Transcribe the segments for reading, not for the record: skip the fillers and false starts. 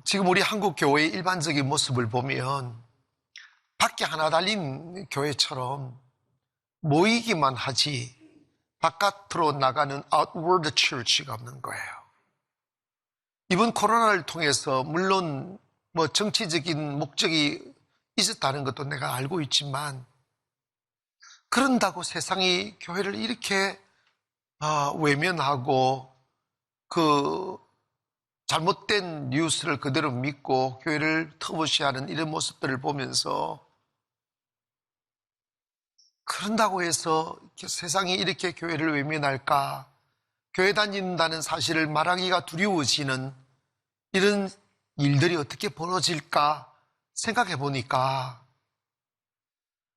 지금 우리 한국 교회의 일반적인 모습을 보면 밖에 하나 달린 교회처럼 모이기만 하지 바깥으로 나가는 outward church가 없는 거예요. 이번 코로나를 통해서 물론 정치적인 목적이 있었다는 것도 내가 알고 있지만 그런다고 세상이 교회를 이렇게 외면하고 그 잘못된 뉴스를 그대로 믿고 교회를 터부시하는 이런 모습들을 보면서 그런다고 해서 세상이 이렇게 교회를 외면할까? 교회 다닌다는 사실을 말하기가 두려워지는 이런 일들이 어떻게 벌어질까 생각해 보니까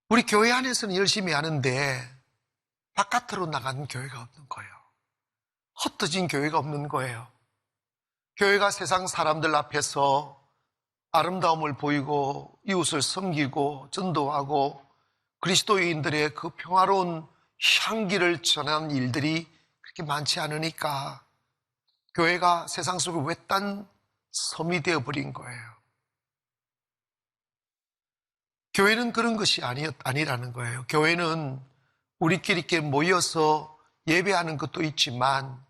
우리 교회 안에서는 열심히 하는데 바깥으로 나가는 교회가 없는 거예요. 흩어진 교회가 없는 거예요. 교회가 세상 사람들 앞에서 아름다움을 보이고 이웃을 섬기고 전도하고 그리스도인들의 그 평화로운 향기를 전하는 일들이 그렇게 많지 않으니까 교회가 세상 속의 외딴 섬이 되어버린 거예요. 교회는 그런 것이 아니라는 거예요. 교회는 우리끼리 이렇게 모여서 예배하는 것도 있지만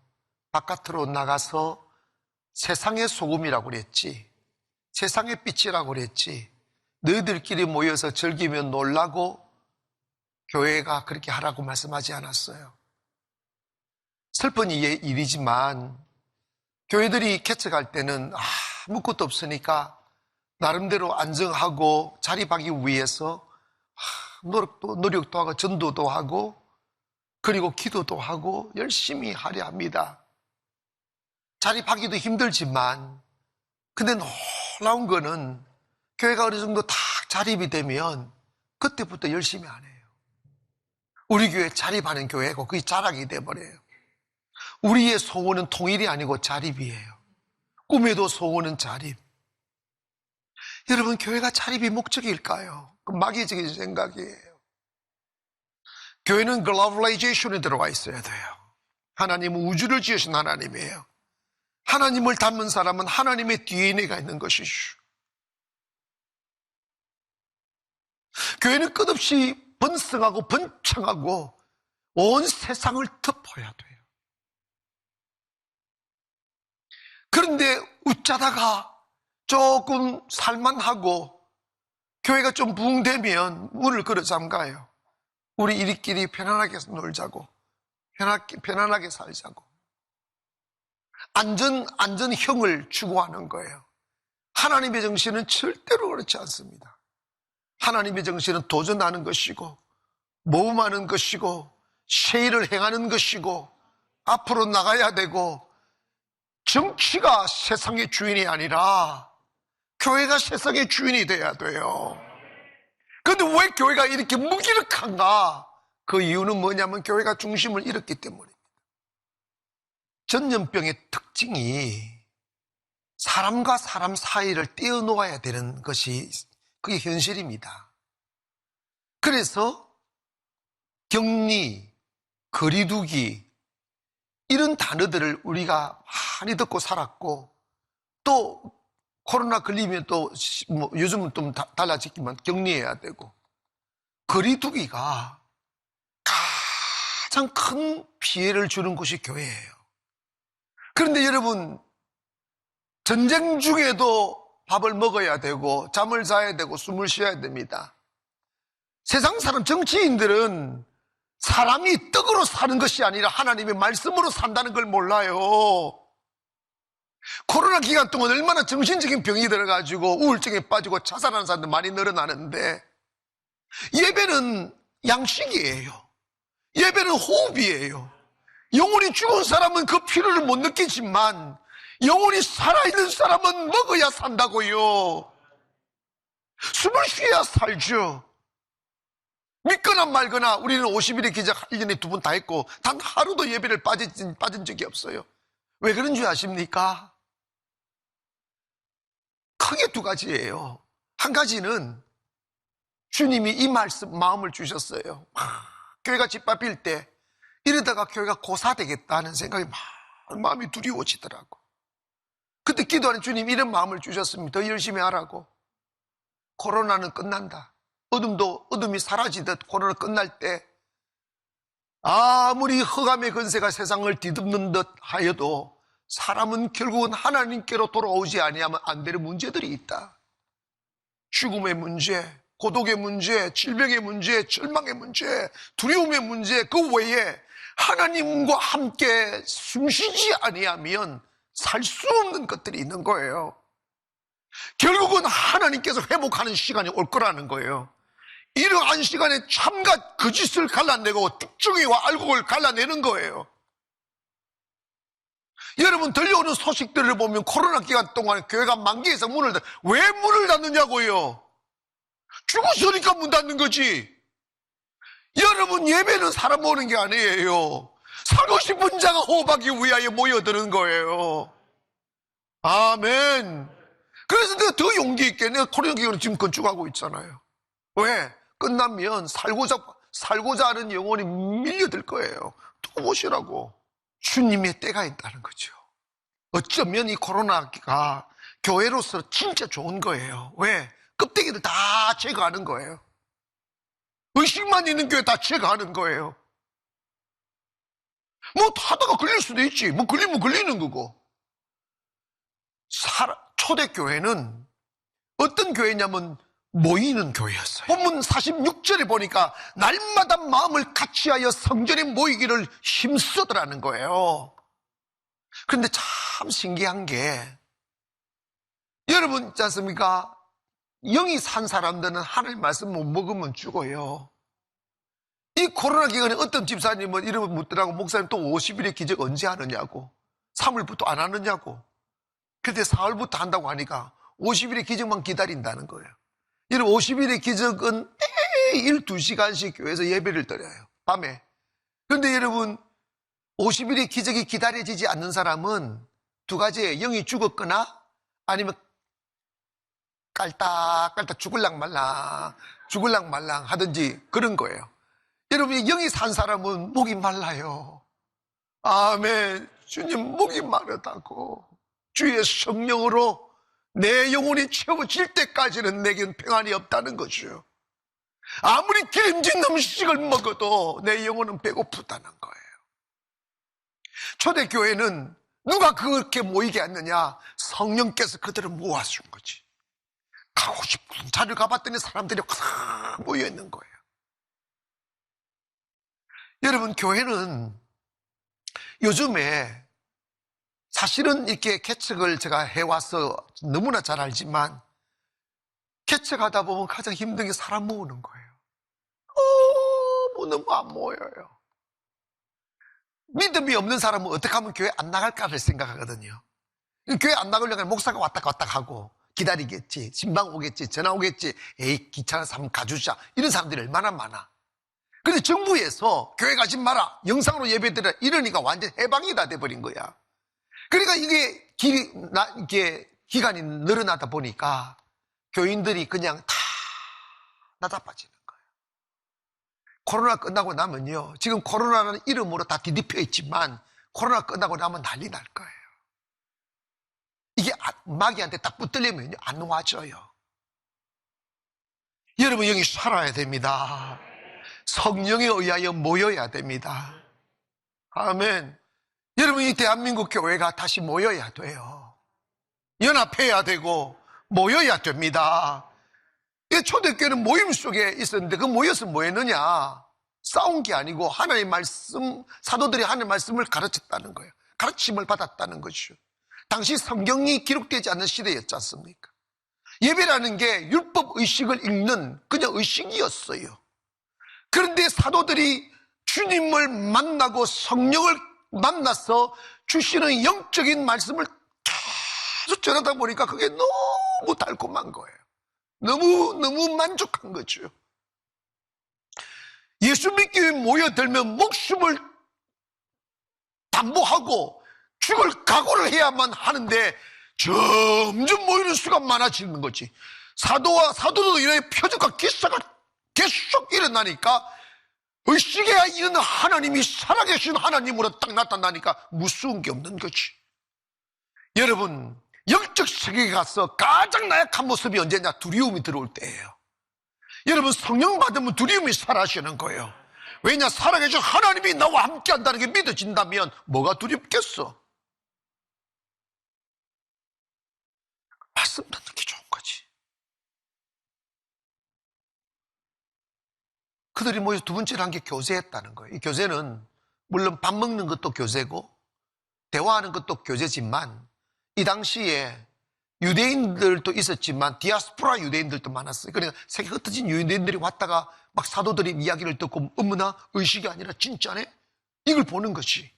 바깥으로 나가서 세상의 소금이라고 그랬지, 세상의 빛이라고 그랬지, 너희들끼리 모여서 즐기면 놀라고 교회가 그렇게 하라고 말씀하지 않았어요. 슬픈 일이지만 교회들이 개척할 때는 아무것도 없으니까 나름대로 안정하고 자립하기 위해서 노력도 하고 전도도 하고 그리고 기도도 하고 열심히 하려 합니다. 자립하기도 힘들지만 근데 놀라운 거는 교회가 어느 정도 다 자립이 되면 그때부터 열심히 안 해요. 우리 교회 자립하는 교회고 그게 자랑이 돼버려요. 우리의 소원은 통일이 아니고 자립이에요. 꿈에도 소원은 자립. 여러분, 교회가 자립이 목적일까요? 그 마귀적인 생각이에요. 교회는 글로벌라이제이션에 들어가 있어야 돼요. 하나님은 우주를 지으신 하나님이에요. 하나님을 닮은 사람은 하나님의 DNA가 있는 것이죠. 교회는 끝없이 번성하고 번창하고 온 세상을 덮어야 돼요. 그런데 웃자다가 조금 살만하고 교회가 좀 부흥되면 문을 걸어 잠가요. 우리 이리끼리 편안하게 놀자고, 편안하게 살자고. 안전형을 추구하는 거예요. 하나님의 정신은 절대로 그렇지 않습니다. 하나님의 정신은 도전하는 것이고 모험하는 것이고 쉐이를 행하는 것이고 앞으로 나가야 되고 정치가 세상의 주인이 아니라 교회가 세상의 주인이 돼야 돼요. 그런데 왜 교회가 이렇게 무기력한가? 그 이유는 뭐냐면 교회가 중심을 잃었기 때문입니다. 전염병의 특징이 사람과 사람 사이를 떼어놓아야 되는 것이 그게 현실입니다. 그래서 격리, 거리두기 이런 단어들을 우리가 많이 듣고 살았고 또 코로나 걸리면 또 요즘은 좀 달라졌지만 격리해야 되고 거리두기가 가장 큰 피해를 주는 곳이 교회예요. 그런데 여러분, 전쟁 중에도 밥을 먹어야 되고 잠을 자야 되고 숨을 쉬어야 됩니다. 세상 사람 정치인들은 사람이 떡으로 사는 것이 아니라 하나님의 말씀으로 산다는 걸 몰라요. 코로나 기간 동안 얼마나 정신적인 병이 들어가지고 우울증에 빠지고 자살하는 사람들 많이 늘어나는데 예배는 양식이에요. 예배는 호흡이에요. 영혼이 죽은 사람은 그 필요를 못 느끼지만 영혼이 살아있는 사람은 먹어야 산다고요. 숨을 쉬어야 살죠. 믿거나 말거나 우리는 50일의 기적 1년에 2번 다 했고 단 하루도 예배를 빠진 적이 없어요. 왜 그런 줄 아십니까? 크게 두 가지예요. 한 가지는 주님이 이 마음을 주셨어요. 교회가 짓밟힐 때 이러다가 교회가 고사되겠다는 생각이 마음이 두려워지더라고. 근데 근데 기도하는 주님 이런 마음을 주셨습니다. 더 열심히 하라고. 코로나는 끝난다. 어둠이 사라지듯 코로나 끝날 때 아무리 흑암의 권세가 세상을 뒤덮는 듯 하여도 사람은 결국은 하나님께로 돌아오지 아니하면 안 되는 문제들이 있다. 죽음의 문제, 고독의 문제, 질병의 문제, 절망의 문제, 두려움의 문제, 그 외에 하나님과 함께 숨쉬지 아니하면 살 수 없는 것들이 있는 거예요. 결국은 하나님께서 회복하는 시간이 올 거라는 거예요. 이러한 시간에 참과 거짓을 갈라내고 쭉중이와 알곡을 갈라내는 거예요. 여러분, 들려오는 소식들을 보면 코로나 기간 동안 교회가 만기에서 왜 문을 닫느냐고요? 죽으시니까 문 닫는 거지. 여러분, 예배는 사람 모으는 게 아니에요. 살고 싶은 자가 호흡하기 위하여 모여드는 거예요. 아멘. 그래서 내가 더 용기 있게 내가 코로나 기간을 지금 건축하고 있잖아요. 왜? 끝나면 살고자 하는 영혼이 밀려들 거예요. 또 오시라고. 주님의 때가 있다는 거죠. 어쩌면 이 코로나가 교회로서 진짜 좋은 거예요. 왜? 껍데기를 다 제거하는 거예요. 의식만 있는 교회 다 제거하는 거예요. 뭐 하다가 걸릴 수도 있지. 뭐 걸리면 걸리는 거고. 초대교회는 어떤 교회냐면 모이는 교회였어요. 본문 46절에 보니까 날마다 마음을 같이하여 성전에 모이기를 힘쓰더라는 거예요. 그런데 참 신기한 게 여러분 있지 않습니까? 영이 산 사람들은 하나님 말씀 못 먹으면 죽어요. 이 코로나 기간에 어떤 집사님은 이름을 묻더라고. 목사님 또 50일의 기적 언제 하느냐고. 3월부터 안 하느냐고. 그때 4월부터 한다고 하니까 50일의 기적만 기다린다는 거예요. 여러분 50일의 기적은 매일 2시간씩 교회에서 예배를 드려요. 밤에. 그런데 여러분 50일의 기적이 기다려지지 않는 사람은 두 가지예요. 영이 죽었거나 아니면 깔딱깔딱 죽을랑 말랑 하든지 그런 거예요. 여러분 영이 산 사람은 목이 말라요. 아멘. 주님 목이 마르다고. 주의 성령으로 내 영혼이 채워질 때까지는 내겐 평안이 없다는 거죠. 아무리 기름진 음식을 먹어도 내 영혼은 배고프다는 거예요. 초대교회는 누가 그렇게 모이게 했느냐? 성령께서 그들을 모아준 거지. 가고 싶은 자리를 가봤더니 사람들이 확 모여있는 거예요. 여러분 교회는 요즘에 사실은 이렇게 개척을 제가 해와서 너무나 잘 알지만 개척하다 보면 가장 힘든 게 사람 모으는 거예요. 너무 안 모여요. 믿음이 없는 사람은 어떻게 하면 교회 안 나갈까를 생각하거든요. 교회 안 나가려면 목사가 왔다 갔다 하고 기다리겠지, 신방 오겠지, 전화 오겠지, 에이 귀찮아서 한번 가주자, 이런 사람들이 얼마나 많아. 근데 정부에서 교회 가지 마라, 영상으로 예배드려, 이러니까 완전 해방이 다 돼버린 거야. 그러니까 이게 기간이 늘어나다 보니까 교인들이 그냥 다 나다빠지는 거예요. 코로나 끝나고 나면요, 지금 코로나라는 이름으로 다 뒤덮여 있지만 코로나 끝나고 나면 난리 날 거예요. 이게 마귀한테 딱 붙들리면 안 와줘요. 여러분 영이 살아야 됩니다. 성령에 의하여 모여야 됩니다. 아멘. 여러분 이 대한민국 교회가 다시 모여야 돼요. 연합해야 되고 모여야 됩니다. 이 초대교회는 모임 속에 있었는데 그 모여서 뭐 했느냐? 싸운 게 아니고 하나님의 말씀, 사도들이 하나님의 말씀을 가르쳤다는 거예요. 가르침을 받았다는 것이죠. 당시 성경이 기록되지 않는 시대였지 않습니까? 예배라는 게 율법 의식을 읽는 그냥 의식이었어요. 그런데 사도들이 주님을 만나고 성령을 만나서 주시는 영적인 말씀을 계속 전하다 보니까 그게 너무 달콤한 거예요. 너무 만족한 거죠. 예수 믿기 위해 모여들면 목숨을 담보하고 죽을 각오를 해야만 하는데 점점 모이는 수가 많아지는 거지. 사도도 이런 표적과 기사가 계속 일어나니까 의식에 있는 하나님이 살아계신 하나님으로 딱 나타나니까 무서운 게 없는 거지. 여러분 영적 세계에 가서 가장 나약한 모습이 언제냐? 두려움이 들어올 때예요. 여러분, 성령 받으면 두려움이 사라지는 거예요. 왜냐? 살아계신 하나님이 나와 함께 한다는 게 믿어진다면 뭐가 두렵겠어? 말씀 듣는 게 좋은 거지. 그들이 모여서 두 번째로 한 게 교제했다는 거예요. 이 교제는 물론 밥 먹는 것도 교제고 대화하는 것도 교제지만, 이 당시에 유대인들도 있었지만 디아스포라 유대인들도 많았어요. 그러니까 세계 흩어진 유대인들이 왔다가 막 사도들의 이야기를 듣고 어머나 의식이 아니라 진짜네? 이걸 보는 것이.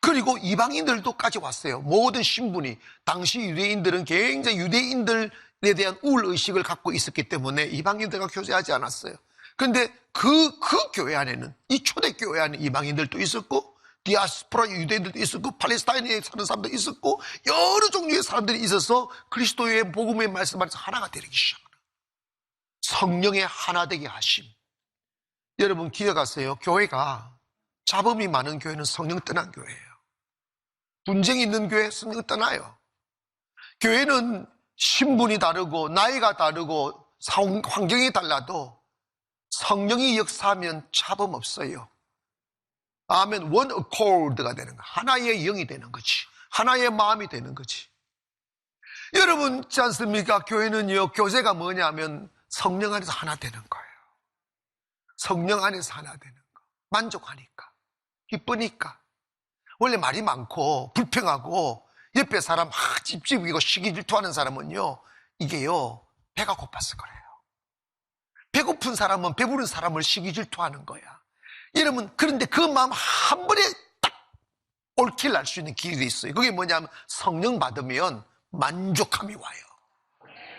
그리고 이방인들도까지 왔어요. 모든 신분이. 당시 유대인들은 굉장히 유대인들에 대한 우울의식을 갖고 있었기 때문에 이방인들과 교제하지 않았어요. 그런데 그 교회 안에는, 이 초대교회 안에 이방인들도 있었고 디아스포라 유대인들도 있었고 팔레스타인에 사는 사람도 있었고 여러 종류의 사람들이 있어서 그리스도의 복음의 말씀 안에서 하나가 되기 시작합니다. 성령의 하나 되게 하심. 여러분 기억하세요. 교회가 잡음이 많은 교회는 성령 떠난 교회예요. 분쟁이 있는 교회 성령 떠나요. 교회는 신분이 다르고 나이가 다르고 환경이 달라도 성령이 역사하면 잡음 없어요. 아멘. one accord가 되는 거. 하나의 영이 되는 거지. 하나의 마음이 되는 거지. 여러분 있지 않습니까? 교회는요, 교제가 뭐냐면 성령 안에서 하나 되는 거예요. 성령 안에서 하나 되는 거. 만족하니까, 기쁘니까. 원래 말이 많고 불평하고 옆에 사람 찝찝이고 시기 질투하는 사람은요, 이게요 배가 고팠을 거예요. 배고픈 사람은 배부른 사람을 시기 질투하는 거야. 여러분, 그런데 그 마음 한 번에 딱 올킬 날 수 있는 길이 있어요. 그게 뭐냐면 성령 받으면 만족함이 와요.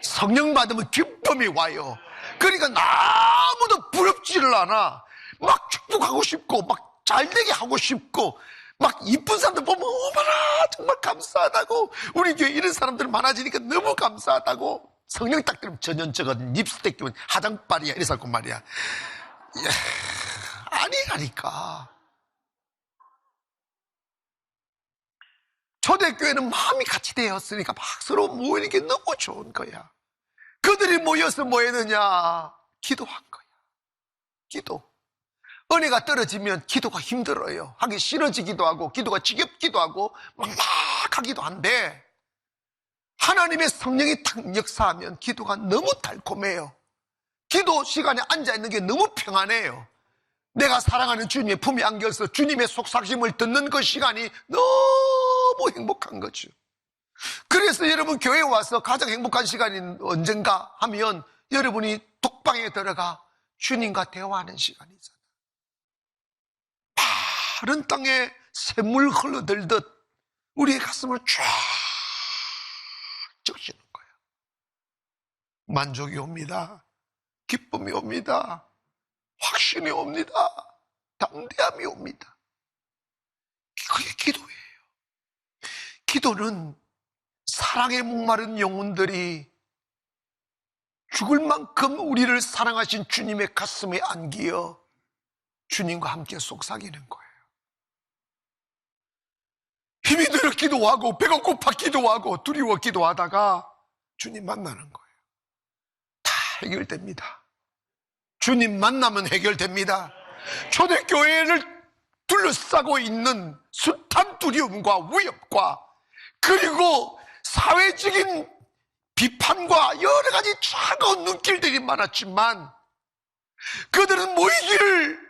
성령 받으면 기쁨이 와요. 그러니까 아무도 부럽지를 않아. 막 축복하고 싶고 막 잘되게 하고 싶고 막 이쁜 사람들 보면 어머나 정말 감사하다고, 우리 교회 이런 사람들 많아지니까 너무 감사하다고. 성령 딱 들으면 전형적인 립스틱 끼면 화장빨이야 이래서 할 건 말이야. 아니라니까. 초대교회는 마음이 같이 되었으니까 막 서로 모이는 게 너무 좋은 거야. 그들이 모여서 뭐 했느냐? 기도한 거야. 기도. 은혜가 떨어지면 기도가 힘들어요. 하기 싫어지기도 하고 기도가 지겹기도 하고 막막하기도 한데, 하나님의 성령이 탁 역사하면 기도가 너무 달콤해요. 기도 시간에 앉아있는 게 너무 평안해요. 내가 사랑하는 주님의 품에 안겨서 주님의 속삭임을 듣는 그 시간이 너무 행복한 거죠. 그래서 여러분 교회에 와서 가장 행복한 시간이 언젠가 하면 여러분이 독방에 들어가 주님과 대화하는 시간이잖아요. 마른 땅에 샘물 흘러들듯 우리의 가슴을 쫙 적시는 거예요. 만족이 옵니다. 기쁨이 옵니다. 확신이 옵니다. 담대함이 옵니다. 그게 기도예요. 기도는 사랑에 목마른 영혼들이 죽을 만큼 우리를 사랑하신 주님의 가슴에 안기어 주님과 함께 속삭이는 거예요. 힘이 들어 기도하고 배가 고파 기도하고 두려워 기도하다가 주님 만나는 거예요. 다 해결됩니다. 주님 만나면 해결됩니다. 초대교회를 둘러싸고 있는 숱한 두려움과 위협과 그리고 사회적인 비판과 여러 가지 차가운 눈길들이 많았지만 그들은 모이기를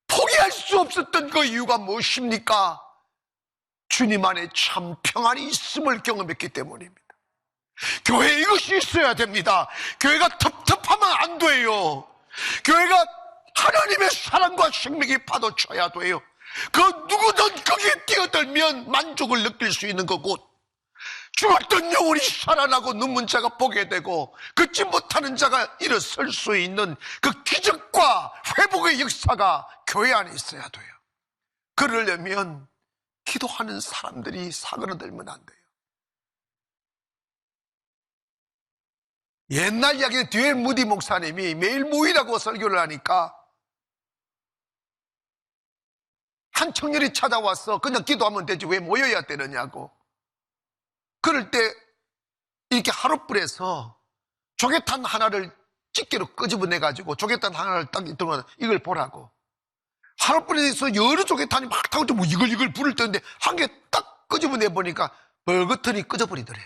포기할 수 없었던 그 이유가 무엇입니까? 주님 안에 참 평안이 있음을 경험했기 때문입니다. 교회에 이것이 있어야 됩니다. 교회가 텁텁하면 안 돼요. 교회가 하나님의 사랑과 생명이 파도쳐야 돼요. 그 누구든 거기에 뛰어들면 만족을 느낄 수 있는 거고, 죽었던 영혼이 살아나고 눈문 자가 보게 되고 걷지 못하는 자가 일어설 수 있는 그 기적과 회복의 역사가 교회 안에 있어야 돼요. 그러려면 기도하는 사람들이 사그러들면 안 돼요. 옛날 이야기는 뒤에 무디 목사님이 매일 모이라고 설교를 하니까 한 청년이 찾아와서 그냥 기도하면 되지 왜 모여야 되느냐고. 그럴 때 이렇게 하룻불에서 조개탄 하나를 집게로 끄집어내가지고 조개탄 하나를 딱 들고 이걸 보라고. 하룻불에서 여러 조개탄이 막 타고 뭐 이걸 불을 뜨는데 한 개 딱 끄집어내 보니까 벌거튼이 꺼져버리더래.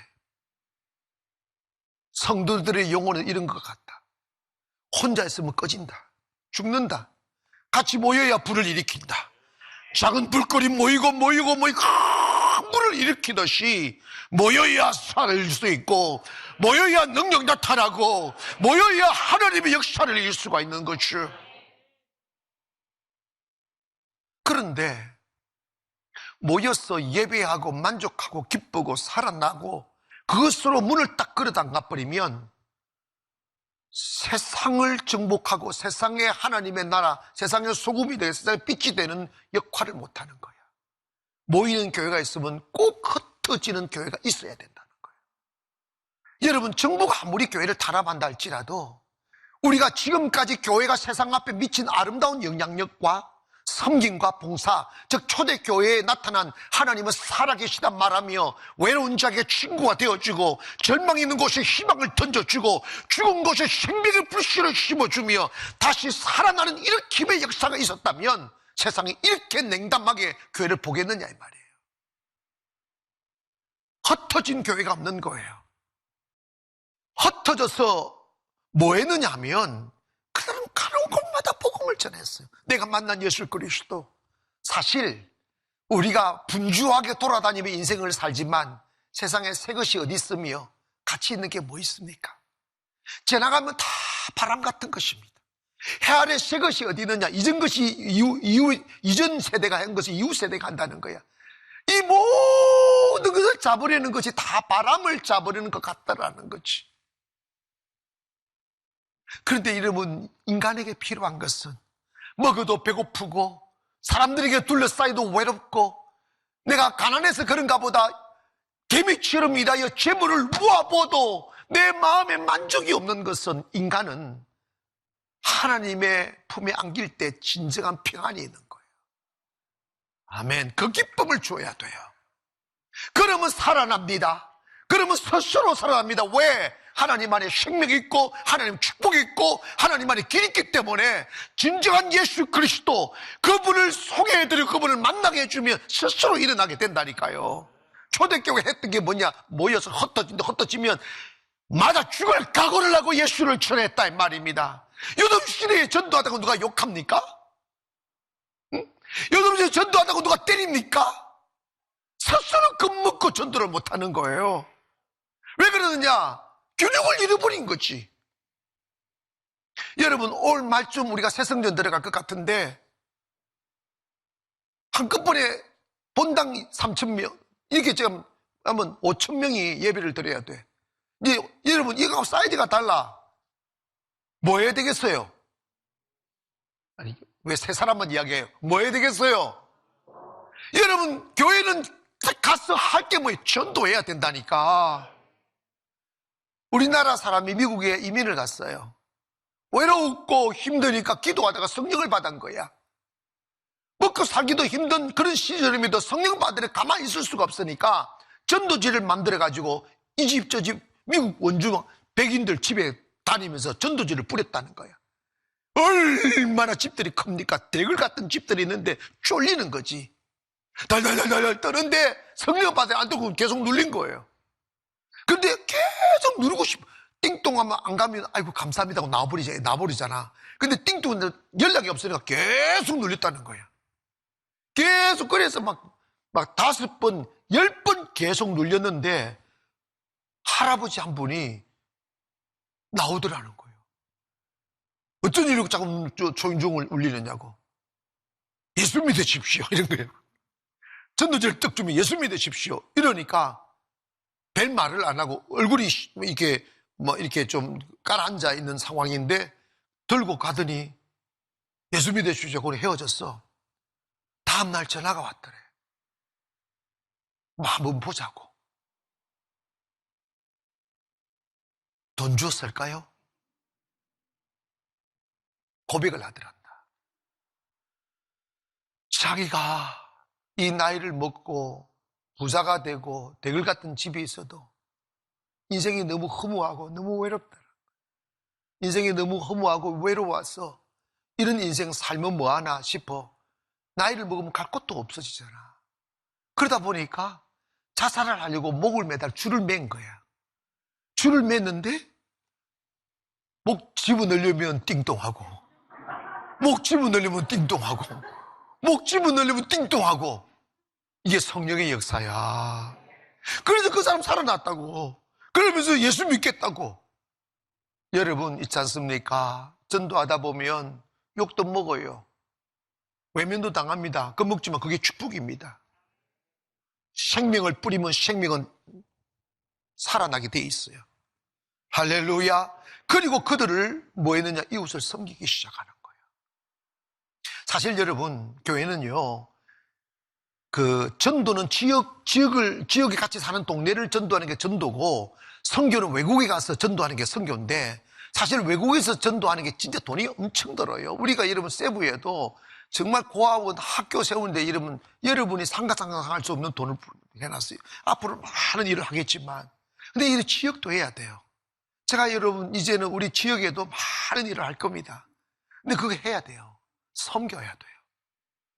성도들의 영혼은 이런 것 같다. 혼자 있으면 꺼진다. 죽는다. 같이 모여야 불을 일으킨다. 작은 불거리 모이고 큰 불을 일으키듯이 모여야 살을 수 있고, 모여야 능력 나타나고, 모여야 하나님의 역사를 이룰 수가 있는 것이죠. 그런데 모여서 예배하고 만족하고 기쁘고 살아나고 그것으로 문을 딱 걸어 잠가버리면 세상을 정복하고 세상의 하나님의 나라, 세상의 소금이 되고 세상의 빛이 되는 역할을 못하는 거야. 모이는 교회가 있으면 꼭 흩어지는 교회가 있어야 된다는 거예요. 여러분, 정부가 아무리 교회를 탄압한다 할지라도 우리가 지금까지 교회가 세상 앞에 미친 아름다운 영향력과 섬김과 봉사, 즉 초대교회에 나타난 하나님은 살아계시다 말하며 외로운 자에게 친구가 되어주고 절망 있는 곳에 희망을 던져주고 죽은 곳에 생명의 불씨를 심어주며 다시 살아나는 일으킴의 역사가 있었다면 세상이 이렇게 냉담하게 교회를 보겠느냐 이 말이에요. 흩어진 교회가 없는 거예요. 흩어져서 뭐 했느냐 하면 그들은 가는 곳마다 복음을 전했어요. 내가 만난 예수 그리스도. 사실 우리가 분주하게 돌아다니며 인생을 살지만 세상에 새 것이 어디 있으며 가치 있는 게 뭐 있습니까? 지나가면 다 바람 같은 것입니다. 해 아래 새 것이 어디 있느냐? 이전 것이 이전 세대가 한 것이 이후 세대가 한다는 거야. 이 모든 것을 잡으려는 것이 다 바람을 잡으려는 것 같다라는 거지. 그런데 여러분, 인간에게 필요한 것은 먹어도 배고프고 사람들에게 둘러싸여도 외롭고 내가 가난해서 그런가 보다 개미처럼 일하여 재물을 모아보도 내 마음에 만족이 없는 것은 인간은 하나님의 품에 안길 때 진정한 평안이 있는 거예요. 아멘. 그 기쁨을 줘야 돼요. 그러면 살아납니다. 그러면 스스로 살아납니다. 왜? 하나님 안에 생명이 있고 하나님 축복이 있고 하나님 안에 길이 있기 때문에 진정한 예수 그리스도, 그분을 소개해드리고 그분을 만나게 해주면 스스로 일어나게 된다니까요. 초대교회 했던 게 뭐냐? 모여서 흩어지면 맞아 죽을 각오를 하고 예수를 전했다 이 말입니다. 요즘 시대에 전도하다고 누가 욕합니까? 응? 요즘 시대에 전도하다고 누가 때립니까? 스스로 겁먹고 전도를 못하는 거예요. 왜 그러느냐? 균형을 잃어버린 거지. 여러분, 올 말쯤 우리가 새성전 들어갈 것 같은데 한꺼번에 본당 3,000명 이렇게 지금 하면 5,000명이 예배를 드려야 돼. 이제 여러분, 이거하고 사이즈가 달라. 뭐 해야 되겠어요? 아니, 왜 세 사람만 이야기해요? 뭐 해야 되겠어요? 여러분, 교회는 가서 할 게 뭐예요? 전도해야 된다니까. 우리나라 사람이 미국에 이민을 갔어요. 외롭고 힘드니까 기도하다가 성령을 받은 거야. 먹고 살기도 힘든 그런 시절임에도 성령 받으려 가만히 있을 수가 없으니까 전도지를 만들어가지고 이 집 저 집 미국 원주 백인들 집에 다니면서 전도지를 뿌렸다는 거야. 얼마나 집들이 큽니까? 대글 같은 집들이 있는데 쫄리는 거지. 달달달달 떠는데 성령 받으려 안 되고 계속 눌린 거예요. 근데 계속 누르고 싶어. 띵동하면 안 가면 아이고 감사합니다 하고 나와버리잖아. 근데 띵동은 연락이 없으니까 계속 눌렸다는 거야. 계속 그래서 막 5번, 10번 계속 눌렸는데 할아버지 한 분이 나오더라는 거예요. 어쩐 일로 자꾸 초인종을 울리느냐고. 예수 믿으십시오 이런 거예요. 전도지를 떡 주면 예수 믿으십시오 이러니까 별 말을 안 하고 얼굴이 이렇게 좀 깔아앉아 있는 상황인데 들고 가더니 예수 믿으십시오 하고 헤어졌어. 다음날 전화가 왔더래. 한번 보자고. 돈 주었을까요? 고백을 하더란다. 자기가 이 나이를 먹고 부자가 되고 대글 같은 집이 있어도 인생이 너무 허무하고 너무 외롭다. 인생이 너무 허무하고 외로워서 이런 인생 살면 뭐하나 싶어. 나이를 먹으면 갈 곳도 없어지잖아. 그러다 보니까 자살을 하려고 목을 매달 줄을 맨 거야. 줄을 맸는데 목 집어넣으려면 띵동하고, 목 집어넣으려면 띵동하고, 목 집어넣으려면 띵동하고. 이게 성령의 역사야. 그래서 그 사람 살아났다고. 그러면서 예수 믿겠다고. 여러분 있지 않습니까? 전도하다 보면 욕도 먹어요. 외면도 당합니다. 그 먹지만 그게 축복입니다. 생명을 뿌리면 생명은 살아나게 돼 있어요. 할렐루야. 그리고 그들을 뭐 했느냐? 이웃을 섬기기 시작하는 거예요. 사실 여러분, 교회는요, 그 전도는 지역에 같이 사는 동네를 전도하는 게 전도고, 선교는 외국에 가서 전도하는 게 선교인데, 사실 외국에서 전도하는 게 진짜 돈이 엄청 들어요. 우리가 여러분 세부에도 정말 고아원 학교 세우는데 여러분이 상상할 수 없는 돈을 해놨어요. 앞으로 많은 일을 하겠지만, 근데 이 지역도 해야 돼요. 제가 여러분 이제는 우리 지역에도 많은 일을 할 겁니다. 근데 그거 해야 돼요. 섬겨야 돼요.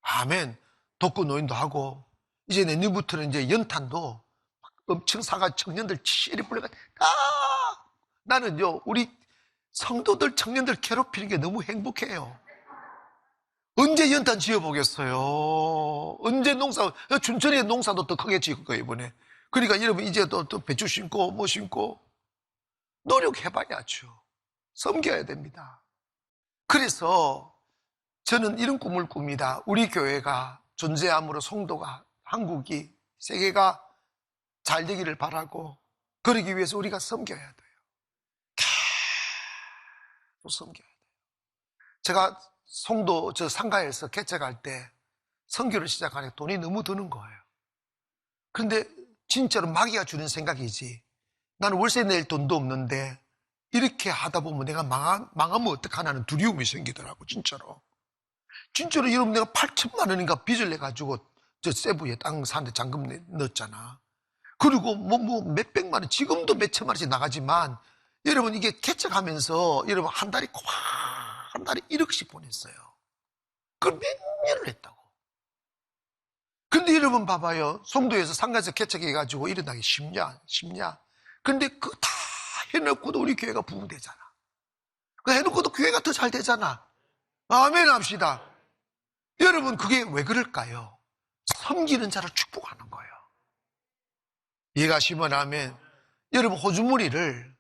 아멘. 독거 노인도 하고, 이제 내년부터는 이제 연탄도 엄청 사가 청년들 치리 불러가. 나는요, 우리 성도들 청년들 괴롭히는 게 너무 행복해요. 언제 연탄 지어보겠어요? 언제 춘천에 농사도 더 크게 지을 거예요, 이번에. 그러니까 여러분 이제 또 배추 심고 뭐 심고 노력해봐야죠. 섬겨야 됩니다. 그래서 저는 이런 꿈을 꿉니다. 우리 교회가 존재함으로 성도가, 한국이, 세계가 잘 되기를 바라고, 그러기 위해서 우리가 섬겨야 돼요. 계속 섬겨야 돼요. 제가 송도 상가에서 개척할 때 선교를 시작하니까 돈이 너무 드는 거예요. 그런데 진짜로 마귀가 주는 생각이지, 나는 월세 낼 돈도 없는데 이렇게 하다 보면 내가 망하면 어떡하나는 두려움이 생기더라고. 진짜로 여러분, 내가 8천만 원인가 빚을 내가지고 저 세부에 땅 사는데 잔금 넣었잖아. 그리고 몇백만 원, 지금도 몇천만 원씩 나가지만, 여러분 이게 개척하면서 여러분 한 달에 1억씩 보냈어요. 그걸 몇 년을 했다고. 근데 여러분 봐봐요. 송도에서 상가에서 개척해가지고 일어나기 쉽냐? 근데 그거 다 해놓고도 우리 교회가 부흥되잖아. 그 해놓고도 교회가 더 잘 되잖아. 아멘 합시다. 여러분 그게 왜 그럴까요? 섬기는 자를 축복하는 거예요. 이해가시면 아멘. 여러분 호주머니를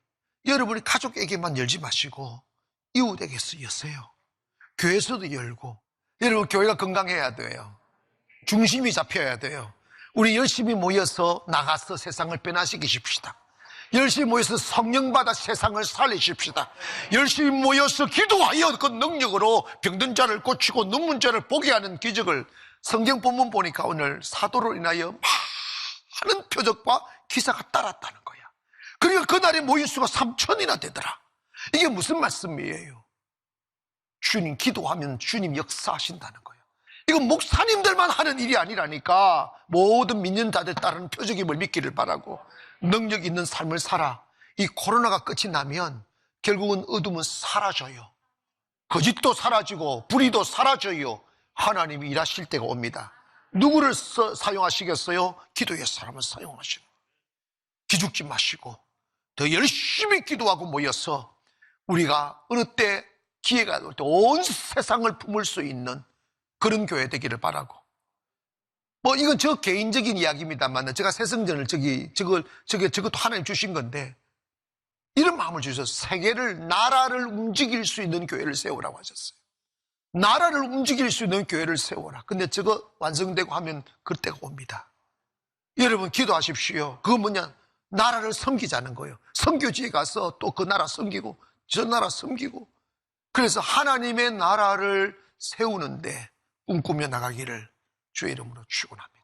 여러분이 가족에게만 열지 마시고 이웃에게서 여세요. 교회에서도 열고. 여러분 교회가 건강해야 돼요. 중심이 잡혀야 돼요. 우리 열심히 모여서 나가서 세상을 변화시키십시다. 열심히 모여서 성령 받아 세상을 살리십시다. 열심히 모여서 기도하여 그 능력으로 병든 자를 고치고 눈문 자를 보게 하는 기적을, 성경 본문 보니까 오늘 사도로 인하여 많은 표적과 기사가 따랐다는 거야. 그러니까 그날에 모인 수가 3,000이나 되더라. 이게 무슨 말씀이에요? 주님 기도하면 주님 역사하신다는 거예요. 이건 목사님들만 하는 일이 아니라니까. 모든 믿는 자들 따르는 표적임을 믿기를 바라고, 능력 있는 삶을 살아. 이 코로나가 끝이 나면 결국은 어둠은 사라져요. 거짓도 사라지고 불의도 사라져요. 하나님이 일하실 때가 옵니다. 누구를 사용하시겠어요? 기도의 사람을 사용하시고, 기죽지 마시고 더 열심히 기도하고 모여서 우리가 어느 때 기회가 올 때 온 세상을 품을 수 있는 그런 교회 되기를 바라고. 이건 저 개인적인 이야기입니다만, 제가 새성전을 저것도 하나님 주신 건데, 이런 마음을 주셔서 세계를, 나라를 움직일 수 있는 교회를 세우라고 하셨어요. 나라를 움직일 수 있는 교회를 세워라. 근데 저거 완성되고 하면 그때가 옵니다. 여러분 기도하십시오. 그건 뭐냐? 나라를 섬기자는 거예요. 선교지에 가서 또 그 나라 섬기고 저 나라 섬기고, 그래서 하나님의 나라를 세우는데 꿈꾸며 나가기를 주의 이름으로 축원합니다.